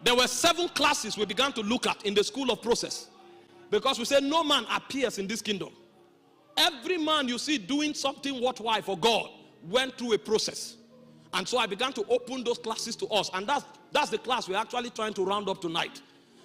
There were 7 classes we began to look at in the school of process. Because we said no man appears in this kingdom. Every man you see doing something worthwhile for God went through a process. And so I began to open those classes to us. And that's the class we're actually trying to round up tonight.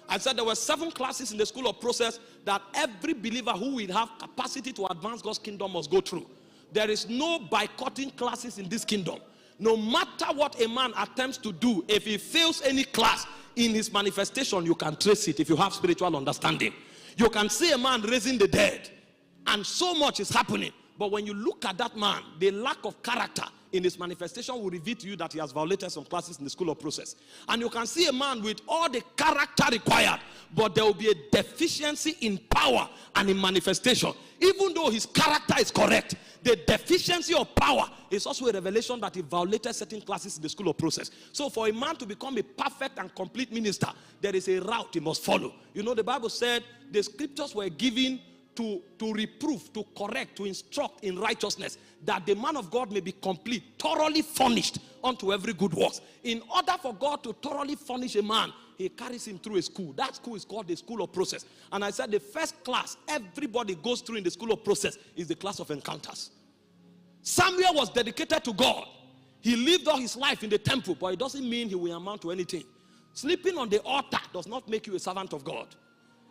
I said there were 7 classes in the school of process that every believer who will have capacity to advance God's kingdom must go through. There is no boycotting classes in this kingdom. No matter what a man attempts to do, if he fails any class in his manifestation, you can trace it if you have spiritual understanding. You can see a man raising the dead, and so much is happening. But when you look at that man, the lack of character in his manifestation will reveal to you that he has violated some classes in the school of process. And you can see a man with all the character required, but there will be a deficiency in power and in manifestation. Even though his character is correct, the deficiency of power is also a revelation that he violated certain classes in the school of process. So for a man to become a perfect and complete minister, there is a route he must follow. You know, the Bible said the scriptures were given to reprove, to correct, to instruct in righteousness, that the man of God may be complete, thoroughly furnished unto every good work. In order for God to thoroughly furnish a man, he carries him through a school. That school is called the school of process. And I said the first class everybody goes through in the school of process is the class of encounters. Samuel was dedicated to God. He lived all his life in the temple, but it doesn't mean he will amount to anything. Sleeping on the altar does not make you a servant of God.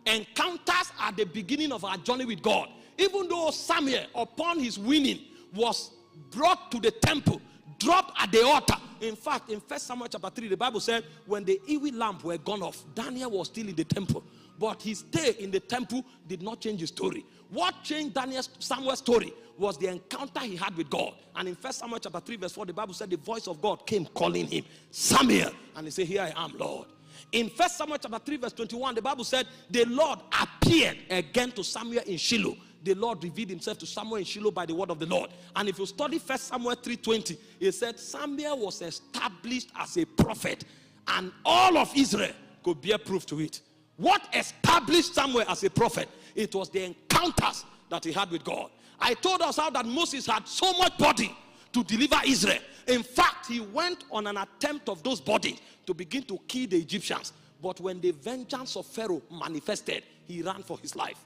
Encounters are the beginning of our journey with God. Even though Samuel, upon his winning, was brought to the temple, dropped at the altar. In fact, in 1 Samuel chapter 3, the Bible said, when the Ewe lamp were gone off, Daniel was still in the temple. But his stay in the temple did not change his story. What changed Samuel's story was the encounter he had with God. And in 1 Samuel chapter 3, verse 4, the Bible said the voice of God came calling him, Samuel. And he said, here I am, Lord. In 1 Samuel chapter 3, verse 21, the Bible said the Lord appeared again to Samuel in Shiloh. The Lord revealed himself to Samuel in Shiloh by the word of the Lord. And if you study 1 Samuel 3:20, it said Samuel was established as a prophet, and all of Israel could bear proof to it. What established Samuel as a prophet? It was the encounters that he had with God. I told us how that Moses had so much body to deliver Israel. In fact, he went on an attempt of those bodies to begin to kill the Egyptians. But when the vengeance of Pharaoh manifested, he ran for his life.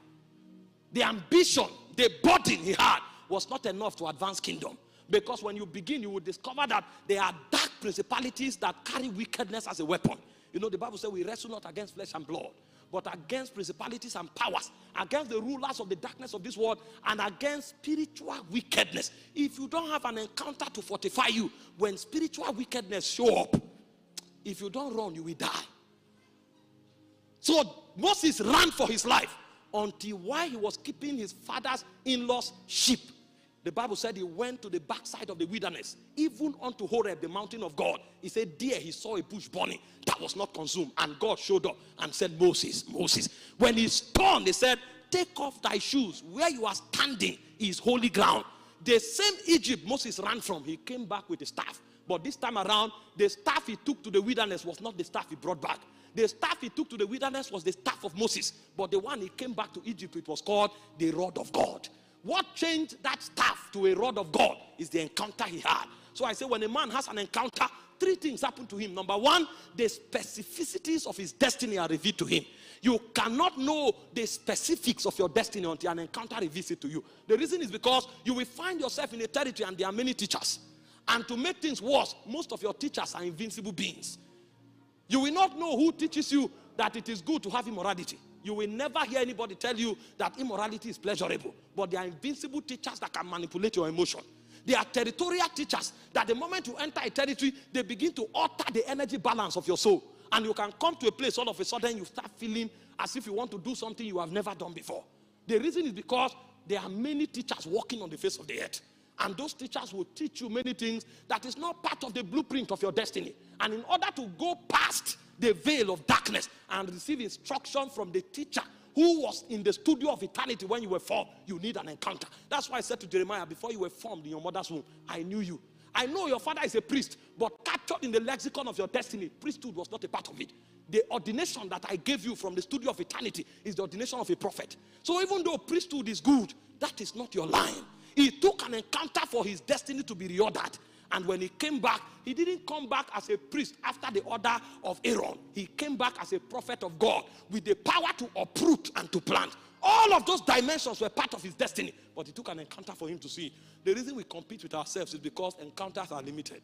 The ambition, the burden he had was not enough to advance kingdom. Because when you begin, you will discover that there are dark principalities that carry wickedness as a weapon. You know, the Bible says we wrestle not against flesh and blood, but against principalities and powers, against the rulers of the darkness of this world, and against spiritual wickedness. If you don't have an encounter to fortify you, when spiritual wickedness show up, if you don't run, you will die. So Moses ran for his life until while he was keeping his father's in-laws' sheep, the Bible said he went to the backside of the wilderness, even unto Horeb, the mountain of God. He said there he saw a bush burning that was not consumed, and God showed up and said, Moses, Moses. When he turned, he said, take off thy shoes. Where you are standing is holy ground. The same Egypt Moses ran from, he came back with a staff. But this time around, the staff he took to the wilderness was not the staff he brought back. The staff he took to the wilderness was the staff of Moses. But the one he came back to Egypt, it was called the rod of God. What changed that staff to a rod of God is the encounter he had. So I say when a man has an encounter, 3 things happen to him. Number 1, the specificities of his destiny are revealed to him. You cannot know the specifics of your destiny until an encounter reveals it to you. The reason is because you will find yourself in a territory and there are many teachers. And to make things worse, most of your teachers are invincible beings. You will not know who teaches you that it is good to have immorality. You will never hear anybody tell you that immorality is pleasurable. But there are invincible teachers that can manipulate your emotion. There are territorial teachers that the moment you enter a territory, they begin to alter the energy balance of your soul. And you can come to a place, all of a sudden you start feeling as if you want to do something you have never done before. The reason is because there are many teachers walking on the face of the earth. And those teachers will teach you many things that is not part of the blueprint of your destiny. And in order to go past the veil of darkness and receive instruction from the teacher who was in the studio of eternity when you were formed, you need an encounter. That's why I said to Jeremiah, before you were formed in your mother's womb, I knew you. I know your father is a priest, but captured in the lexicon of your destiny, priesthood was not a part of it. The ordination that I gave you from the studio of eternity is the ordination of a prophet. So even though priesthood is good, that is not your line. He took an encounter for his destiny to be reordered. And when he came back, he didn't come back as a priest after the order of Aaron. He came back as a prophet of God with the power to uproot and to plant. All of those dimensions were part of his destiny. But it took an encounter for him to see. The reason we compete with ourselves is because encounters are limited.